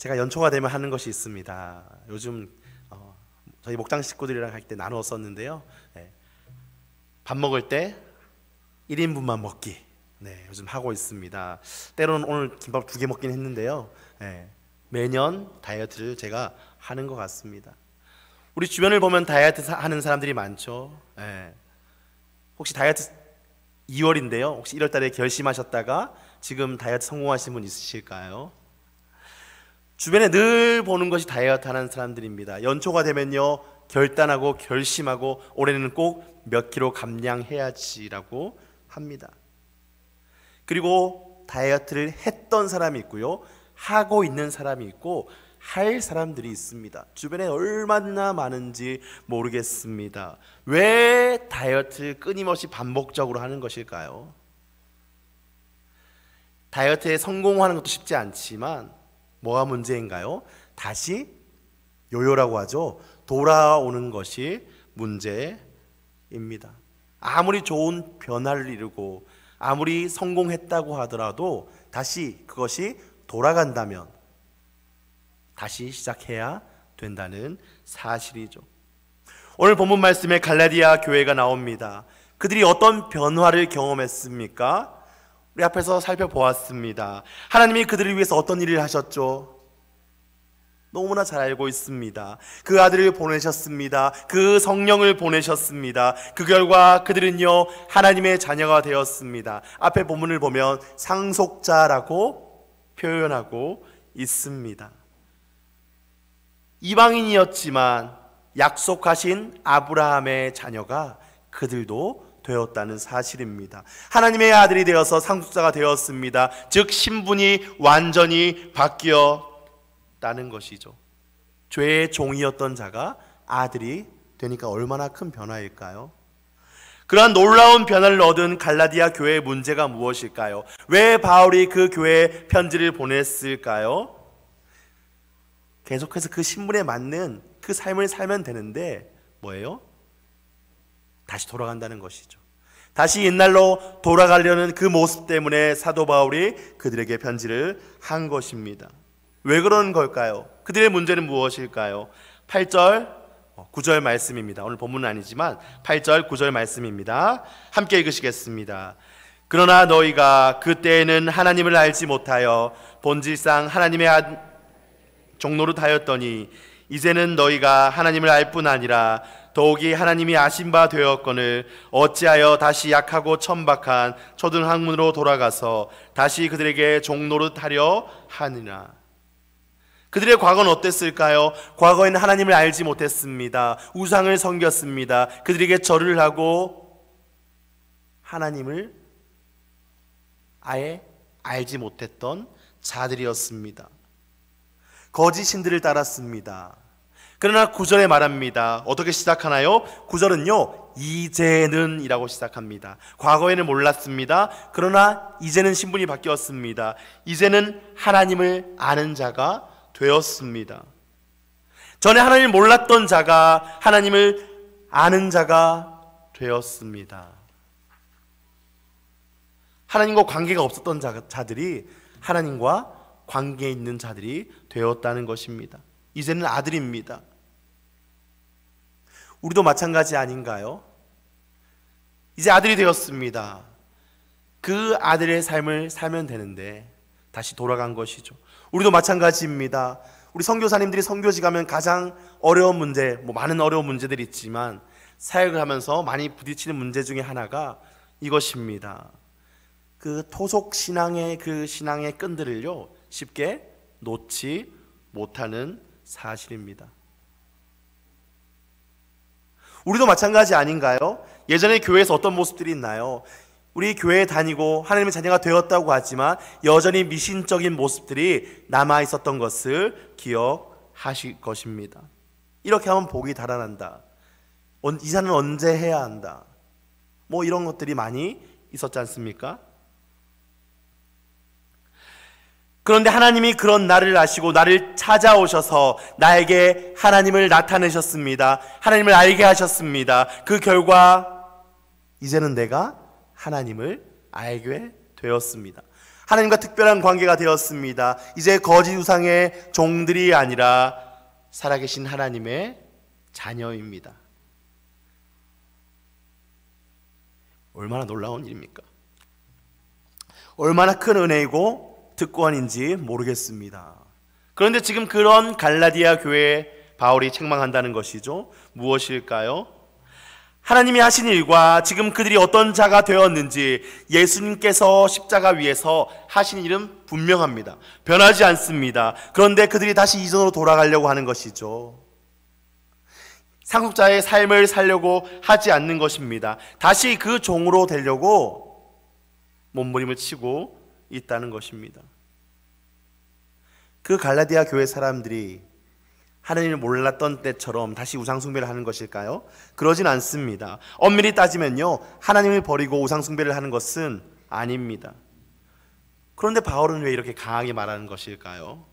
제가 연초가 되면 하는 것이 있습니다. 요즘 저희 목장 식구들이랑 할 때 나누어 썼는데요. 밥 먹을 때 1인분만 먹기. 요즘 하고 있습니다. 때로는 오늘 김밥 2개 먹긴 했는데요. 매년 다이어트를 제가 하는 것 같습니다. 우리 주변을 보면 다이어트 하는 사람들이 많죠. 혹시 다이어트 2월인데요. 혹시 1월 달에 결심하셨다가 지금 다이어트 성공하신 분 있으실까요? 주변에 늘 보는 것이 다이어트 하는 사람들입니다. 연초가 되면요, 결단하고 결심하고 올해는 꼭 몇 킬로 감량해야지라고 합니다. 그리고 다이어트를 했던 사람이 있고요, 하고 있는 사람이 있고 할 사람들이 있습니다. 주변에 얼마나 많은지 모르겠습니다. 왜 다이어트를 끊임없이 반복적으로 하는 것일까요? 다이어트에 성공하는 것도 쉽지 않지만 뭐가 문제인가요? 다시 요요라고 하죠. 돌아오는 것이 문제입니다. 아무리 좋은 변화를 이루고 아무리 성공했다고 하더라도 다시 그것이 돌아간다면 다시 시작해야 된다는 사실이죠. 오늘 본문 말씀에 갈라디아 교회가 나옵니다. 그들이 어떤 변화를 경험했습니까? 우리 앞에서 살펴보았습니다. 하나님이 그들을 위해서 어떤 일을 하셨죠? 너무나 잘 알고 있습니다. 그 아들을 보내셨습니다. 그 성령을 보내셨습니다. 그 결과 그들은요, 하나님의 자녀가 되었습니다. 앞에 본문을 보면 상속자라고 표현하고 있습니다. 이방인이었지만 약속하신 아브라함의 자녀가 그들도 되었다는 사실입니다. 하나님의 아들이 되어서 상속자가 되었습니다. 즉 신분이 완전히 바뀌었다는 것이죠. 죄의 종이었던 자가 아들이 되니까 얼마나 큰 변화일까요? 그러한 놀라운 변화를 얻은 갈라디아 교회의 문제가 무엇일까요? 왜 바울이 그 교회에 편지를 보냈을까요? 계속해서 그 신분에 맞는 그 삶을 살면 되는데 뭐예요? 다시 돌아간다는 것이죠. 다시 옛날로 돌아가려는 그 모습 때문에 사도 바울이 그들에게 편지를 한 것입니다. 왜 그런 걸까요? 그들의 문제는 무엇일까요? 8절, 9절 말씀입니다. 오늘 본문은 아니지만 8절, 9절 말씀입니다. 함께 읽으시겠습니다. 그러나 너희가 그때에는 하나님을 알지 못하여 본질상 하나님의 종노릇하였더니 이제는 너희가 하나님을 알 뿐 아니라 더욱이 하나님이 아신 바 되었거늘 어찌하여 다시 약하고 천박한 초등학문으로 돌아가서 다시 그들에게 종노릇하려 하느냐. 그들의 과거는 어땠을까요? 과거에는 하나님을 알지 못했습니다. 우상을 섬겼습니다. 그들에게 절을 하고 하나님을 아예 알지 못했던 자들이었습니다. 거짓 신들을 따랐습니다. 그러나 9절에 말합니다. 어떻게 시작하나요? 9절은요, 이제는 이라고 시작합니다. 과거에는 몰랐습니다. 그러나 이제는 신분이 바뀌었습니다. 이제는 하나님을 아는 자가 되었습니다. 전에 하나님을 몰랐던 자가 하나님을 아는 자가 되었습니다. 하나님과 관계가 없었던 자들이 하나님과 관계 있는 자들이 되었다는 것입니다. 이제는 아들입니다. 우리도 마찬가지 아닌가요? 이제 아들이 되었습니다. 그 아들의 삶을 살면 되는데 다시 돌아간 것이죠. 우리도 마찬가지입니다. 우리 선교사님들이 선교지 가면 가장 어려운 문제, 많은 어려운 문제들이 있지만 사역을 하면서 많이 부딪히는 문제 중에 하나가 이것입니다. 그 토속 신앙의 그 신앙의 끈들을요, 쉽게 놓지 못하는 사실입니다. 우리도 마찬가지 아닌가요? 예전에 교회에서 어떤 모습들이 있나요? 우리 교회에 다니고 하나님의 자녀가 되었다고 하지만 여전히 미신적인 모습들이 남아 있었던 것을 기억하실 것입니다. 이렇게 하면 복이 달아난다. 이사는 언제 해야 한다. 이런 것들이 많이 있었지 않습니까? 그런데 하나님이 그런 나를 아시고 나를 찾아오셔서 나에게 하나님을 나타내셨습니다. 하나님을 알게 하셨습니다. 그 결과 이제는 내가 하나님을 알게 되었습니다. 하나님과 특별한 관계가 되었습니다. 이제 거짓 우상의 종들이 아니라 살아계신 하나님의 자녀입니다. 얼마나 놀라운 일입니까? 얼마나 큰 은혜이고 특권인지 모르겠습니다. 그런데 지금 그런 갈라디아 교회에 바울이 책망한다는 것이죠. 무엇일까요? 하나님이 하신 일과 지금 그들이 어떤 자가 되었는지 예수님께서 십자가 위에서 하신 일은 분명합니다. 변하지 않습니다. 그런데 그들이 다시 이전으로 돌아가려고 하는 것이죠. 상속자의 삶을 살려고 하지 않는 것입니다. 다시 그 종으로 되려고 몸부림을 치고 있다는 것입니다. 그 갈라디아 교회 사람들이 하나님을 몰랐던 때처럼 다시 우상숭배를 하는 것일까요? 그러진 않습니다. 엄밀히 따지면요, 하나님을 버리고 우상숭배를 하는 것은 아닙니다. 그런데 바울은 왜 이렇게 강하게 말하는 것일까요?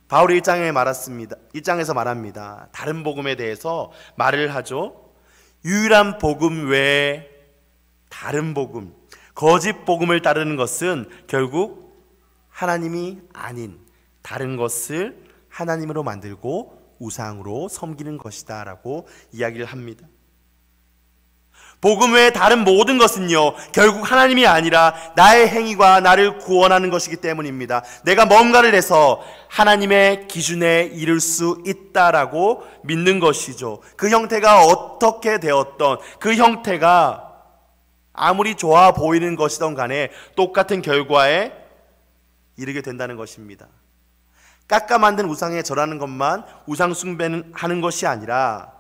바울이 1장에서 말합니다. 다른 복음에 대해서 말을 하죠. 유일한 복음 외에 다른 복음, 거짓 복음을 따르는 것은 결국 하나님이 아닌 다른 것을 하나님으로 만들고 우상으로 섬기는 것이다 라고 이야기를 합니다. 복음 외에 다른 모든 것은요, 결국 하나님이 아니라 나의 행위가 나를 구원하는 것이기 때문입니다. 내가 뭔가를 해서 하나님의 기준에 이를 수 있다라고 믿는 것이죠. 그 형태가 어떻게 되었던, 그 형태가 아무리 좋아 보이는 것이든 간에 똑같은 결과에 이르게 된다는 것입니다. 깎아 만든 우상에 절하는 것만 우상 숭배는 하는 것이 아니라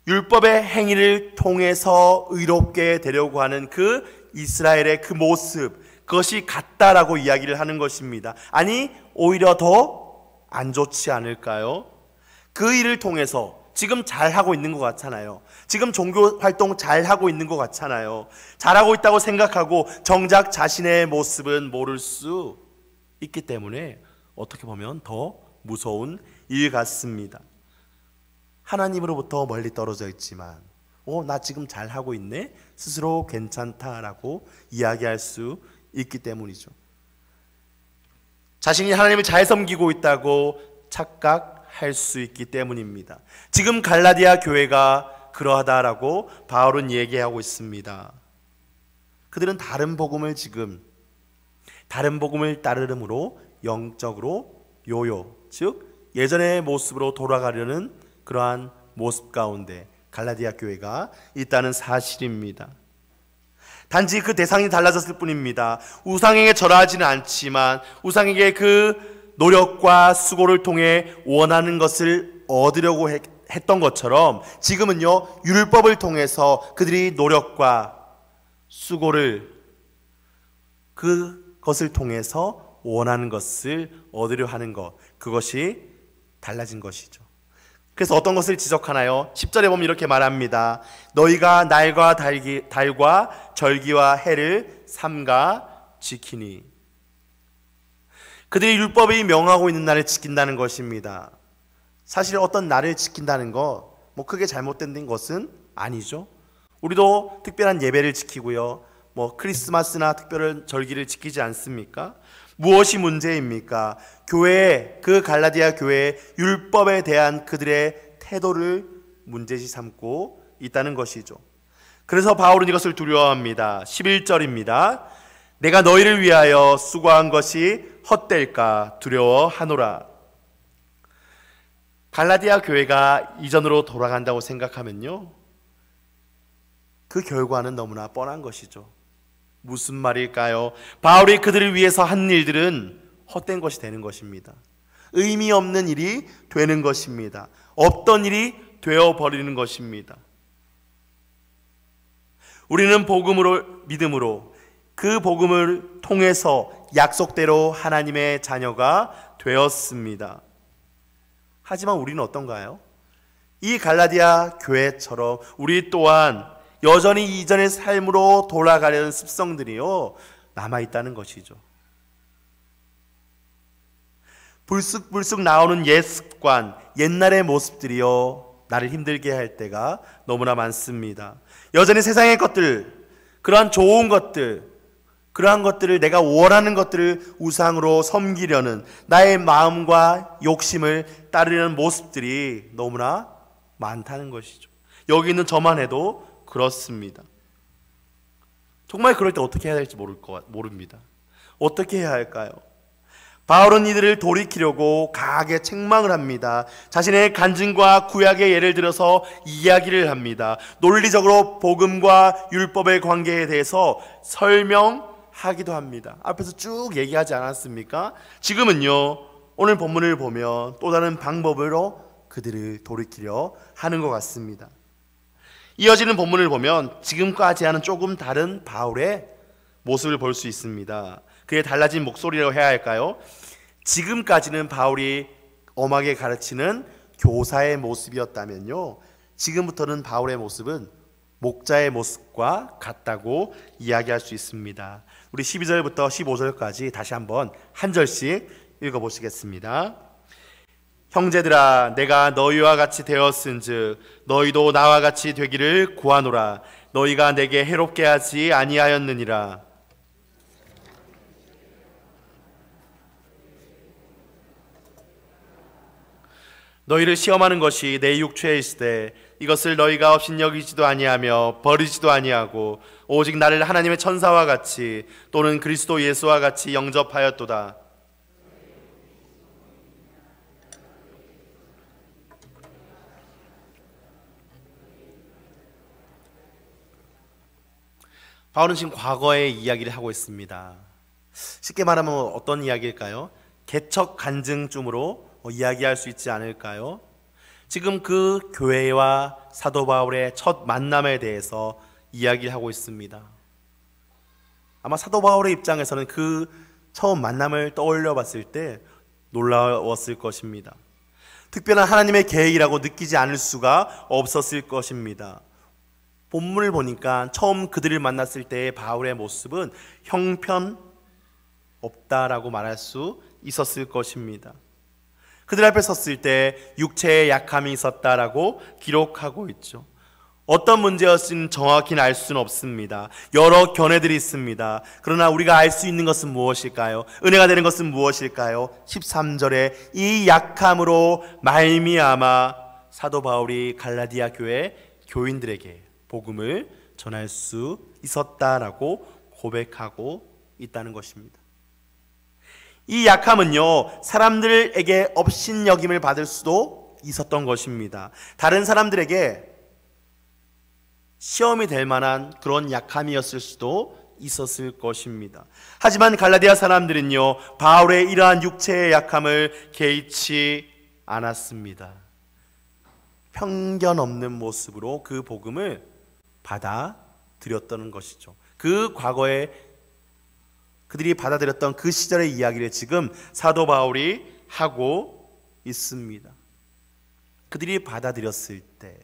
율법의 행위를 통해서 의롭게 되려고 하는 그 이스라엘의 그 모습, 그것이 같다라고 이야기를 하는 것입니다. 아니, 오히려 더 안 좋지 않을까요? 그 일을 통해서 지금 잘하고 있는 것 같잖아요. 지금 종교 활동 잘하고 있는 것 같잖아요. 잘하고 있다고 생각하고 정작 자신의 모습은 모를 수 있기 때문에 어떻게 보면 더 무서운 일 같습니다. 하나님으로부터 멀리 떨어져 있지만 나 지금 잘하고 있네? 스스로 괜찮다라고 이야기할 수 있기 때문이죠. 자신이 하나님을 잘 섬기고 있다고 착각할 수 있기 때문입니다. 지금 갈라디아 교회가 그러하다라고 바울은 얘기하고 있습니다. 그들은 다른 복음을 따르므로 영적으로 요요, 즉 예전의 모습으로 돌아가려는 그러한 모습 가운데 갈라디아 교회가 있다는 사실입니다. 단지 그 대상이 달라졌을 뿐입니다. 우상에게 절하지는 않지만 우상에게 그 노력과 수고를 통해 원하는 것을 얻으려고 했던 것처럼 지금은요, 율법을 통해서 그들이 노력과 수고를 그것을 통해서 원하는 것을 얻으려 하는 것, 그것이 달라진 것이죠. 그래서 어떤 것을 지적하나요? 10절에 보면 이렇게 말합니다. 너희가 날과 달과 절기와 해를 삼가 지키니. 그들이 율법이 명하고 있는 날을 지킨다는 것입니다. 사실 어떤 날을 지킨다는 거 크게 잘못된 것은 아니죠. 우리도 특별한 예배를 지키고요, 크리스마스나 특별한 절기를 지키지 않습니까? 무엇이 문제입니까? 그 갈라디아 교회의 율법에 대한 그들의 태도를 문제시 삼고 있다는 것이죠. 그래서 바울은 이것을 두려워합니다. 11절입니다. 내가 너희를 위하여 수고한 것이 헛될까 두려워하노라. 갈라디아 교회가 이전으로 돌아간다고 생각하면요, 그 결과는 너무나 뻔한 것이죠. 무슨 말일까요? 바울이 그들을 위해서 한 일들은 헛된 것이 되는 것입니다. 의미 없는 일이 되는 것입니다. 없던 일이 되어버리는 것입니다. 우리는 믿음으로 그 복음을 통해서 약속대로 하나님의 자녀가 되었습니다. 하지만 우리는 어떤가요? 이 갈라디아 교회처럼 우리 또한 여전히 이전의 삶으로 돌아가려는 습성들이요, 남아있다는 것이죠. 불쑥불쑥 나오는 옛 습관, 옛날의 모습들이요, 나를 힘들게 할 때가 너무나 많습니다. 여전히 세상의 것들, 그러한 좋은 것들, 그러한 것들을, 내가 원하는 것들을 우상으로 섬기려는 나의 마음과 욕심을 따르는 모습들이 너무나 많다는 것이죠. 여기 있는 저만 해도 그렇습니다. 정말 그럴 때 어떻게 해야 될지 모릅니다. 어떻게 해야 할까요? 바울은 이들을 돌이키려고 강하게 책망을 합니다. 자신의 간증과 구약의 예를 들어서 이야기를 합니다. 논리적으로 복음과 율법의 관계에 대해서 설명하기도 합니다. 앞에서 쭉 얘기하지 않았습니까? 지금은요, 오늘 본문을 보면 또 다른 방법으로 그들을 돌이키려 하는 것 같습니다. 이어지는 본문을 보면 지금까지와는 조금 다른 바울의 모습을 볼 수 있습니다. 그의 달라진 목소리라고 해야 할까요? 지금까지는 바울이 엄하게 가르치는 교사의 모습이었다면요, 지금부터는 바울의 모습은 목자의 모습과 같다고 이야기할 수 있습니다. 우리 12절부터 15절까지 다시 한번 한 절씩 읽어보시겠습니다. 형제들아, 내가 너희와 같이 되었은즉 너희도 나와 같이 되기를 구하노라. 너희가 내게 해롭게 하지 아니하였느니라. 너희를 시험하는 것이 내 육체에 있으되 이것을 너희가 업신여기지도 아니하며 버리지도 아니하고 오직 나를 하나님의 천사와 같이 또는 그리스도 예수와 같이 영접하였도다. 바울은 지금 과거의 이야기를 하고 있습니다. 쉽게 말하면 어떤 이야기일까요? 개척 간증쯤으로 이야기할 수 있지 않을까요? 지금 그 교회와 사도 바울의 첫 만남에 대해서 이야기하고 있습니다. 아마 사도 바울의 입장에서는 그 처음 만남을 떠올려 봤을 때 놀라웠을 것입니다. 특별한 하나님의 계획이라고 느끼지 않을 수가 없었을 것입니다. 본문을 보니까 처음 그들을 만났을 때의 바울의 모습은 형편없다라고 말할 수 있었을 것입니다. 그들 앞에 섰을 때 육체에 약함이 있었다라고 기록하고 있죠. 어떤 문제였는지 정확히는 알 수는 없습니다. 여러 견해들이 있습니다. 그러나 우리가 알 수 있는 것은 무엇일까요? 은혜가 되는 것은 무엇일까요? 13절에 이 약함으로 말미암아 사도 바울이 갈라디아 교회 교인들에게 복음을 전할 수 있었다라고 고백하고 있다는 것입니다. 이 약함은요, 사람들에게 업신여김을 받을 수도 있었던 것입니다. 다른 사람들에게 시험이 될 만한 그런 약함이었을 수도 있었을 것입니다. 하지만 갈라디아 사람들은요, 바울의 이러한 육체의 약함을 개의치 않았습니다. 편견 없는 모습으로 그 복음을 받아들였다는 것이죠. 그 과거에 그들이 받아들였던 그 시절의 이야기를 지금 사도 바울이 하고 있습니다. 그들이 받아들였을 때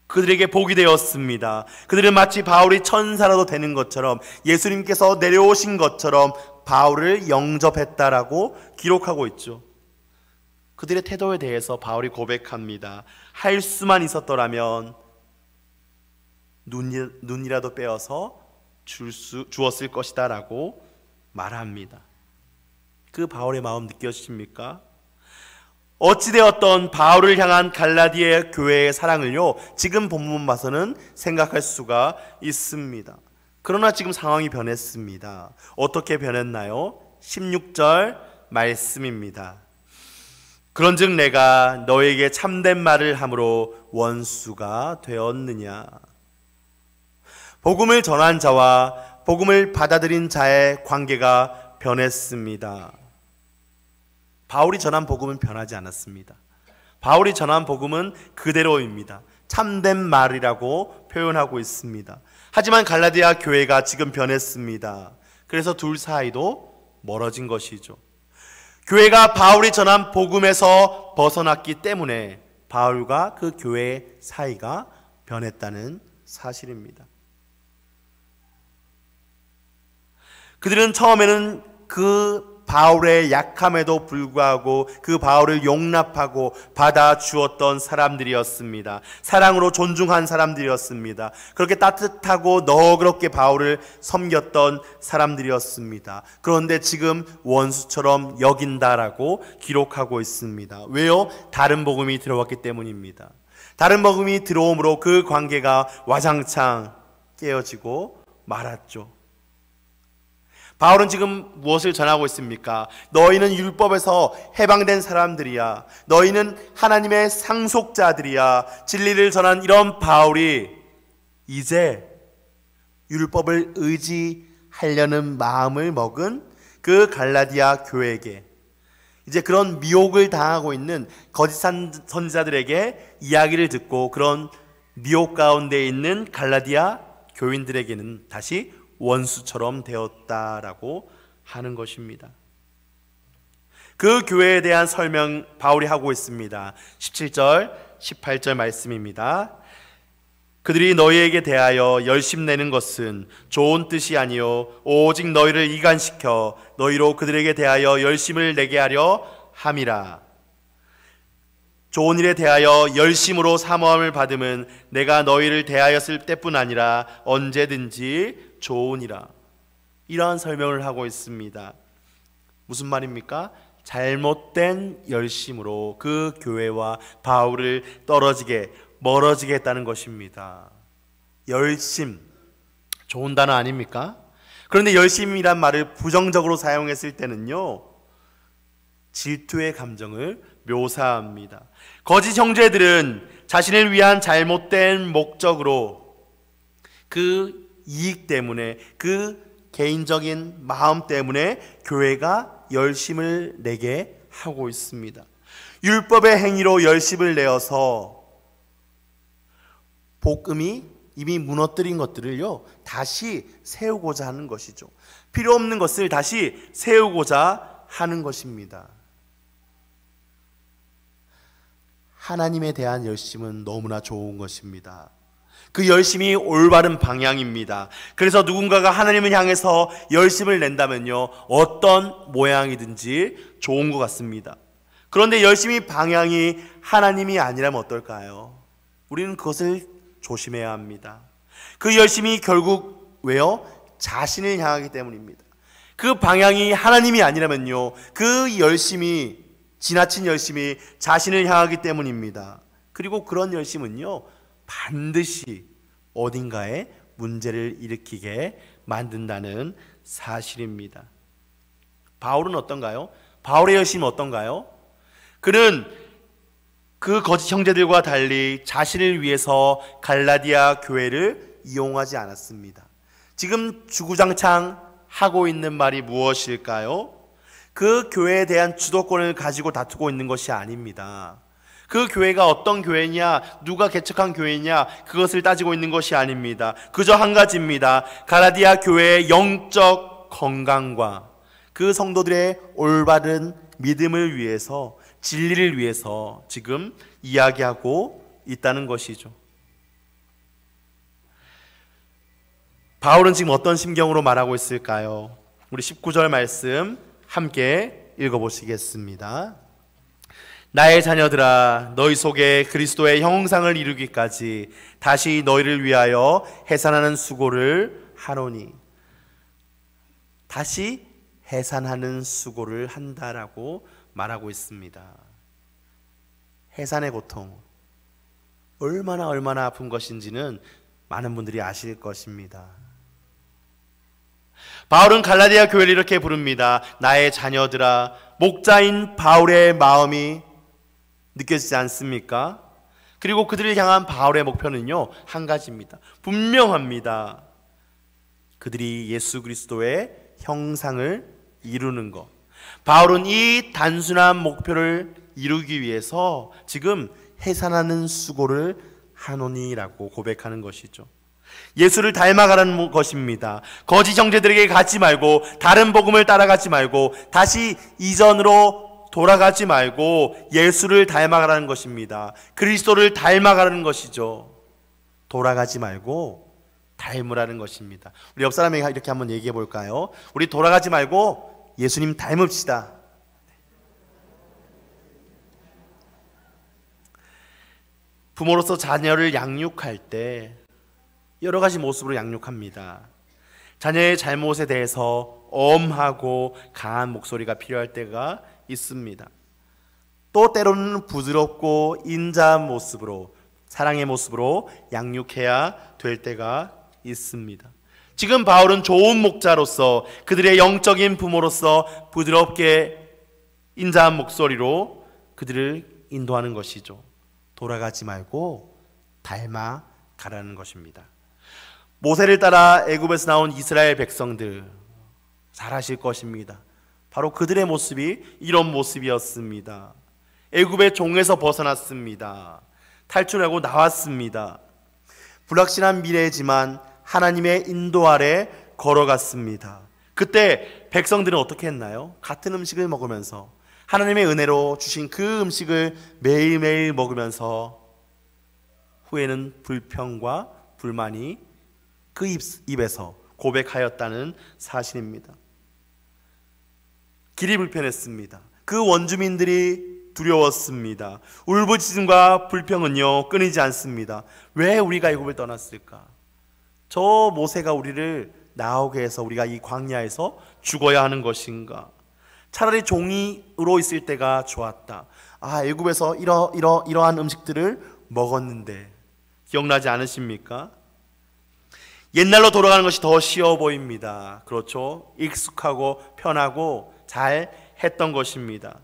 그들에게 복이 되었습니다. 그들은 마치 바울이 천사라도 되는 것처럼, 예수님께서 내려오신 것처럼 바울을 영접했다라고 기록하고 있죠. 그들의 태도에 대해서 바울이 고백합니다. 할 수만 있었더라면 눈이라도 빼어서 주었을 것이다 라고 말합니다. 그 바울의 마음 느껴지십니까? 어찌되었던 바울을 향한 갈라디아 교회의 사랑을요, 지금 본문 봐서는 생각할 수가 있습니다. 그러나 지금 상황이 변했습니다. 어떻게 변했나요? 16절 말씀입니다. 그런즉 내가 너에게 참된 말을 함으로 원수가 되었느냐? 복음을 전한 자와 복음을 받아들인 자의 관계가 변했습니다. 바울이 전한 복음은 변하지 않았습니다. 바울이 전한 복음은 그대로입니다. 참된 말이라고 표현하고 있습니다. 하지만 갈라디아 교회가 지금 변했습니다. 그래서 둘 사이도 멀어진 것이죠. 교회가 바울이 전한 복음에서 벗어났기 때문에 바울과 그 교회의 사이가 변했다는 사실입니다. 그들은 처음에는 그 바울의 약함에도 불구하고 그 바울을 용납하고 받아주었던 사람들이었습니다. 사랑으로 존중한 사람들이었습니다. 그렇게 따뜻하고 너그럽게 바울을 섬겼던 사람들이었습니다. 그런데 지금 원수처럼 여긴다라고 기록하고 있습니다. 왜요? 다른 복음이 들어왔기 때문입니다. 다른 복음이 들어옴으로 그 관계가 와장창 깨어지고 말았죠. 바울은 지금 무엇을 전하고 있습니까? 너희는 율법에서 해방된 사람들이야. 너희는 하나님의 상속자들이야. 진리를 전한 이런 바울이 이제 율법을 의지하려는 마음을 먹은 그 갈라디아 교회에게, 이제 그런 미혹을 당하고 있는 거짓 선지자들에게 이야기를 듣고 그런 미혹 가운데 있는 갈라디아 교인들에게는 다시 원수처럼 되었다라고 하는 것입니다. 그 교회에 대한 설명 바울이 하고 있습니다. 17절, 18절 말씀입니다. 그들이 너희에게 대하여 열심내는 것은 좋은 뜻이 아니요 오직 너희를 이간시켜 너희로 그들에게 대하여 열심을 내게 하려 함이라. 좋은 일에 대하여 열심으로 사모함을 받음은 내가 너희를 대하였을 때뿐 아니라 언제든지 좋으니라. 이러한 설명을 하고 있습니다. 무슨 말입니까? 잘못된 열심으로 그 교회와 바울을 멀어지게 했다는 것입니다. 열심, 좋은 단어 아닙니까? 그런데 열심이란 말을 부정적으로 사용했을 때는요, 질투의 감정을 묘사합니다. 거짓 형제들은 자신을 위한 잘못된 목적으로, 그 이익 때문에, 그 개인적인 마음 때문에 교회가 열심을 내게 하고 있습니다. 율법의 행위로 열심을 내어서 복음이 이미 무너뜨린 것들을요 다시 세우고자 하는 것이죠. 필요 없는 것을 다시 세우고자 하는 것입니다. 하나님에 대한 열심은 너무나 좋은 것입니다. 그 열심이 올바른 방향입니다. 그래서 누군가가 하나님을 향해서 열심을 낸다면요 어떤 모양이든지 좋은 것 같습니다. 그런데 열심히 방향이 하나님이 아니라면 어떨까요? 우리는 그것을 조심해야 합니다. 그 열심이 결국 왜요? 자신을 향하기 때문입니다. 그 방향이 하나님이 아니라면요 그 열심이, 지나친 열심이 자신을 향하기 때문입니다. 그리고 그런 열심은요 반드시 어딘가에 문제를 일으키게 만든다는 사실입니다. 바울은 어떤가요? 바울의 열심은 어떤가요? 그는 그 거짓 형제들과 달리 자신을 위해서 갈라디아 교회를 이용하지 않았습니다. 지금 주구장창 하고 있는 말이 무엇일까요? 그 교회에 대한 주도권을 가지고 다투고 있는 것이 아닙니다. 그 교회가 어떤 교회냐, 누가 개척한 교회냐, 그것을 따지고 있는 것이 아닙니다. 그저 한 가지입니다. 갈라디아 교회의 영적 건강과 그 성도들의 올바른 믿음을 위해서, 진리를 위해서 지금 이야기하고 있다는 것이죠. 바울은 지금 어떤 심경으로 말하고 있을까요? 우리 19절 말씀 함께 읽어보시겠습니다. 나의 자녀들아, 너희 속에 그리스도의 형상을 이루기까지 다시 너희를 위하여 해산하는 수고를 하노니. 다시 해산하는 수고를 한다라고 말하고 있습니다. 해산의 고통, 얼마나 아픈 것인지는 많은 분들이 아실 것입니다. 바울은 갈라디아 교회를 이렇게 부릅니다. 나의 자녀들아. 목자인 바울의 마음이 느껴지지 않습니까? 그리고 그들을 향한 바울의 목표는요 한 가지입니다. 분명합니다. 그들이 예수 그리스도의 형상을 이루는 것. 바울은 이 단순한 목표를 이루기 위해서 지금 해산하는 수고를 하노니라고 고백하는 것이죠. 예수를 닮아가라는 것입니다. 거짓 형제들에게 가지 말고, 다른 복음을 따라가지 말고, 다시 이전으로 돌아가지 말고 예수를 닮아가라는 것입니다. 그리스도를 닮아가라는 것이죠. 돌아가지 말고 닮으라는 것입니다. 우리 옆 사람에게 이렇게 한번 얘기해 볼까요? 우리 돌아가지 말고 예수님 닮읍시다. 부모로서 자녀를 양육할 때 여러 가지 모습으로 양육합니다. 자녀의 잘못에 대해서 엄하고 강한 목소리가 필요할 때가 있습니다. 또 때로는 부드럽고 인자한 모습으로, 사랑의 모습으로 양육해야 될 때가 있습니다. 지금 바울은 좋은 목자로서, 그들의 영적인 부모로서 부드럽게 인자한 목소리로 그들을 인도하는 것이죠. 돌아가지 말고 닮아가라는 것입니다. 모세를 따라 애굽에서 나온 이스라엘 백성들 잘 아실 것입니다. 바로 그들의 모습이 이런 모습이었습니다. 애굽의 종에서 벗어났습니다. 탈출하고 나왔습니다. 불확실한 미래지만 하나님의 인도 아래 걸어갔습니다. 그때 백성들은 어떻게 했나요? 같은 음식을 먹으면서, 하나님의 은혜로 주신 그 음식을 매일매일 먹으면서 후에는 불평과 불만이 그 입에서 고백하였다는 사실입니다. 길이 불편했습니다. 그 원주민들이 두려웠습니다. 울부짖음과 불평은요 끊이지 않습니다. 왜 우리가 애굽을 떠났을까? 저 모세가 우리를 나오게 해서 우리가 이 광야에서 죽어야 하는 것인가? 차라리 종이로 있을 때가 좋았다. 애굽에서 이러한 음식들을 먹었는데 기억나지 않으십니까? 옛날로 돌아가는 것이 더 쉬워 보입니다. 그렇죠? 익숙하고 편하고 잘 했던 것입니다.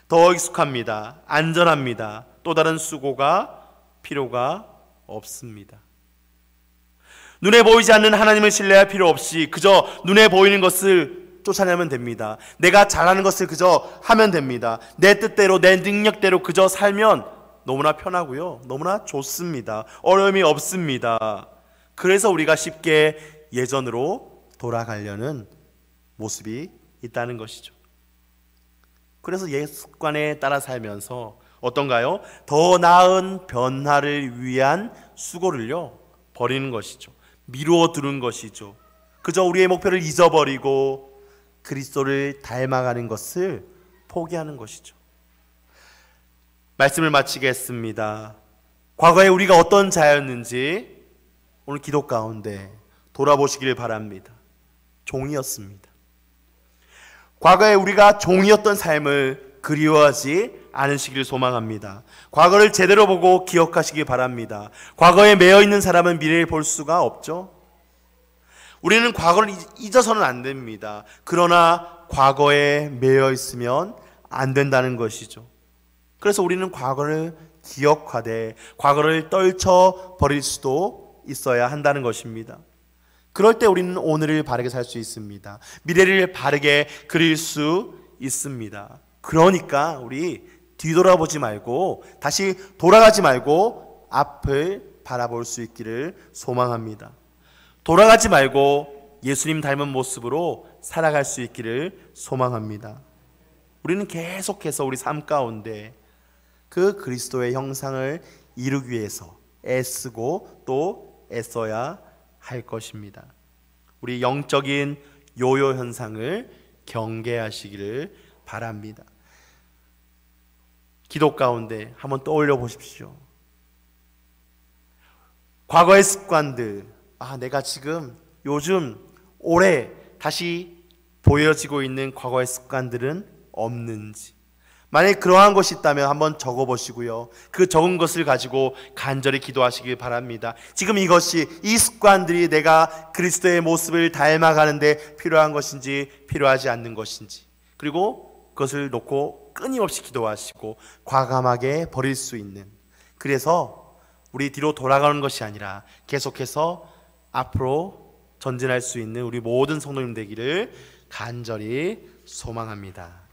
더 익숙합니다. 안전합니다. 또 다른 수고가 필요가 없습니다. 눈에 보이지 않는 하나님을 신뢰할 필요 없이 그저 눈에 보이는 것을 쫓아내면 됩니다. 내가 잘하는 것을 그저 하면 됩니다. 내 뜻대로, 내 능력대로 그저 살면 너무나 편하고요, 너무나 좋습니다. 어려움이 없습니다. 그래서 우리가 쉽게 예전으로 돌아가려는 모습이 있다는 것이죠. 그래서 옛 습관에 따라 살면서 어떤가요? 더 나은 변화를 위한 수고를요 버리는 것이죠. 미루어 두는 것이죠. 그저 우리의 목표를 잊어버리고 그리스도를 닮아가는 것을 포기하는 것이죠. 말씀을 마치겠습니다. 과거에 우리가 어떤 자였는지 오늘 기도 가운데 돌아보시기를 바랍니다. 종이었습니다. 과거에 우리가 종이었던 삶을 그리워하지 않으시기를 소망합니다. 과거를 제대로 보고 기억하시기 바랍니다. 과거에 매여 있는 사람은 미래를 볼 수가 없죠. 우리는 과거를 잊어서는 안 됩니다. 그러나 과거에 매여 있으면 안 된다는 것이죠. 그래서 우리는 과거를 기억하되 과거를 떨쳐버릴 수도 있어야 한다는 것입니다. 그럴 때 우리는 오늘을 바르게 살 수 있습니다. 미래를 바르게 그릴 수 있습니다. 그러니까 우리 뒤돌아보지 말고, 다시 돌아가지 말고 앞을 바라볼 수 있기를 소망합니다. 돌아가지 말고 예수님 닮은 모습으로 살아갈 수 있기를 소망합니다. 우리는 계속해서 우리 삶 가운데 그 그리스도의 형상을 이루기 위해서 애쓰고 또 애써야 할 것입니다. 우리 영적인 요요 현상을 경계하시기를 바랍니다. 기도 가운데 한번 떠올려 보십시오. 과거의 습관들, 내가 지금 요즘 올해 다시 보여지고 있는 과거의 습관들은 없는지, 만약 그러한 것이 있다면 한번 적어보시고요, 그 적은 것을 가지고 간절히 기도하시길 바랍니다. 지금 이것이, 이 습관들이 내가 그리스도의 모습을 닮아가는데 필요한 것인지 필요하지 않는 것인지, 그리고 그것을 놓고 끊임없이 기도하시고 과감하게 버릴 수 있는, 그래서 우리 뒤로 돌아가는 것이 아니라 계속해서 앞으로 전진할 수 있는 우리 모든 성도님 되기를 간절히 소망합니다.